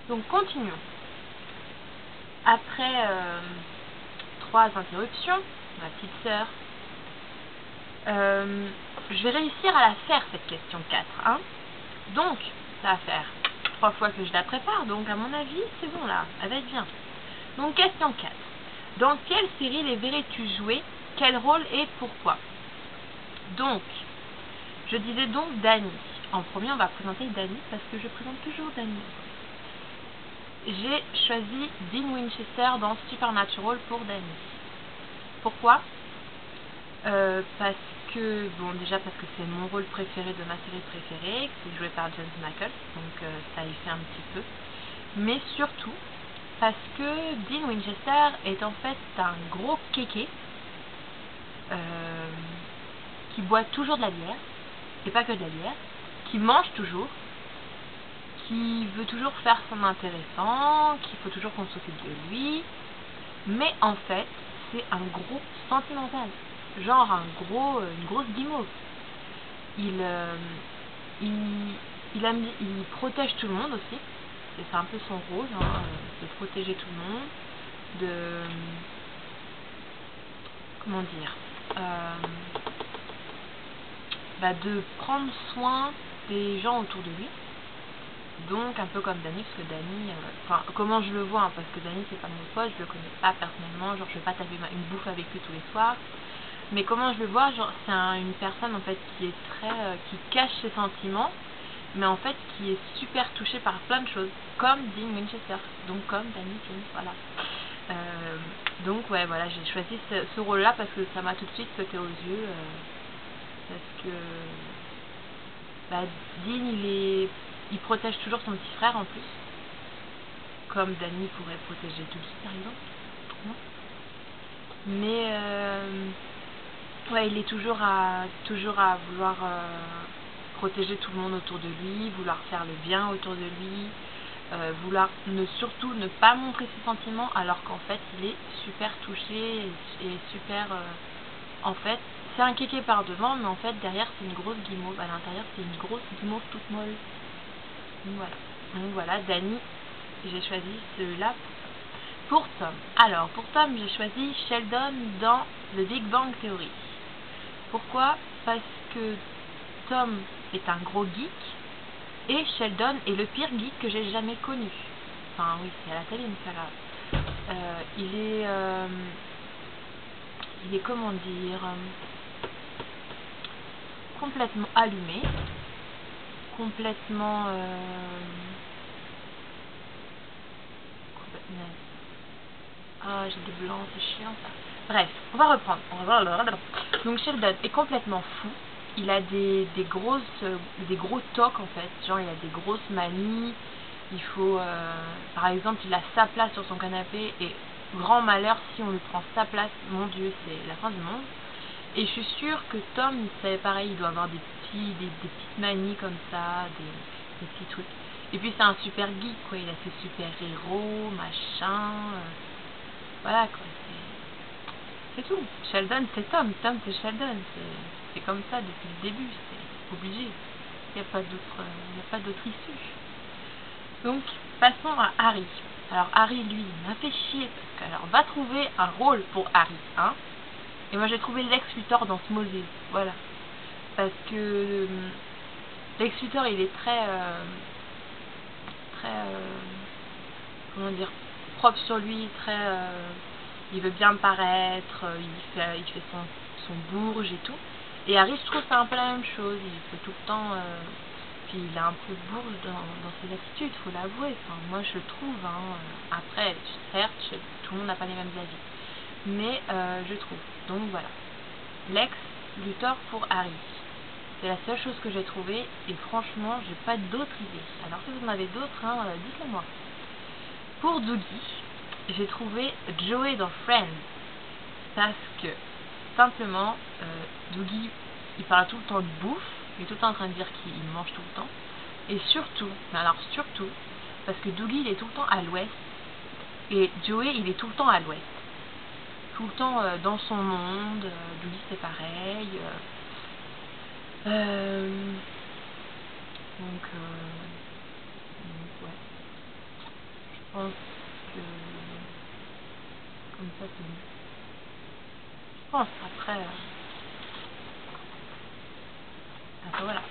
Donc continuons. Après 3 interruptions, ma petite sœur, je vais réussir à la faire cette question 4. Hein. Donc, ça va faire 3 fois que je la prépare, donc à mon avis, c'est bon là, elle va être bien. Donc question 4. Dans quelle série les verrais-tu jouer? Quel rôle et pourquoi? Donc, je disais donc Danny. En premier, on va présenter Danny parce que je présente toujours Danny. J'ai choisi Dean Winchester dans Supernatural pour Danny. Pourquoi? Parce que, bon, déjà parce que c'est mon rôle préféré de ma série préférée, qui est joué par James Michaels, donc ça y fait un petit peu. Mais surtout, parce que Dean Winchester est en fait un gros kéké qui boit toujours de la bière, et pas que de la bière, qui mange toujours, qui veut toujours faire son intéressant, qu'il faut toujours qu'on s'occupe de lui, mais en fait, c'est un gros sentimental, genre une grosse guimauve. Il protège tout le monde aussi, c'est un peu son rôle, hein, de protéger tout le monde, de prendre soin des gens autour de lui. Donc un peu comme Danny, parce que Danny, comment je le vois, hein, parce que Danny c'est pas mon pote, je le connais pas personnellement, genre je vais pas taper une bouffe avec lui tous les soirs, mais comment je le vois, genre c'est une personne en fait qui est qui cache ses sentiments, mais en fait qui est super touchée par plein de choses, comme Dean Winchester, donc comme Danny Jones, voilà. Donc ouais, voilà, j'ai choisi ce rôle-là parce que ça m'a tout de suite sauté aux yeux, parce que Dean il protège toujours son petit frère en plus, comme Danny pourrait protéger Dougie par exemple, non? Mais ouais, il est toujours à vouloir protéger tout le monde autour de lui, vouloir faire le bien autour de lui, vouloir surtout ne pas montrer ses sentiments, alors qu'en fait il est super touché et super en fait c'est un kéké par devant, mais en fait derrière c'est une grosse guimauve, à l'intérieur c'est une grosse guimauve toute molle. Donc voilà, Danny, j'ai choisi celui-là pour Tom. Alors pour Tom, j'ai choisi Sheldon dans The Big Bang Theory. Pourquoi? Parce que Tom est un gros geek et Sheldon est le pire geek que j'ai jamais connu. Enfin oui, c'est à la télé, mais c'est pas grave. Il est comment dire, complètement allumé, complètement ah, j'ai des blancs, c'est chiant ça. Bref, on va reprendre. Donc Sheldon est complètement fou. Il a des gros tocs en fait. Genre il a des grosses manies. Il faut, par exemple, il a sa place sur son canapé et grand malheur si on lui prend sa place, mon Dieu, c'est la fin du monde. Et je suis sûre que Tom, c'est pareil, il doit avoir des petites manies comme ça, des petits trucs. Et puis c'est un super geek quoi. Il a ses super héros, machin. Voilà quoi, c'est tout. Sheldon c'est Tom, Tom c'est Sheldon, c'est comme ça depuis le début, c'est obligé. Il n'y a pas d'autre issue. Donc passons à Harry. Alors Harry lui il m'a fait chier parce que alors va trouver un rôle pour Harry, hein. Et moi j'ai trouvé Lex Luthor dans Smallville, voilà. Parce que Lex Luthor il est très comment dire, propre sur lui, très il veut bien paraître, il fait son bourge et tout. Et Harry, je trouve c'est un peu la même chose, il fait tout le temps puis il est un peu bourge dans ses attitudes, faut l'avouer. Enfin, moi je le trouve, hein. Après, certes, tout le monde n'a pas les mêmes avis, mais je trouve. Donc voilà, Lex Luthor pour Harry. C'est la seule chose que j'ai trouvée et franchement, j'ai pas d'autres idées. Alors si vous en avez d'autres, hein, dites-le moi. Pour Dougie, j'ai trouvé Joey dans Friends parce que simplement Dougie il parle tout le temps de bouffe, il est tout le temps en train de dire qu'il mange tout le temps, et surtout, mais alors surtout, parce que Dougie il est tout le temps à l'ouest et Joey il est tout le temps à l'ouest, tout le temps dans son monde. Dougie c'est pareil, donc ouais. pense que comme ça c'est mieux. Je pense après. Voilà.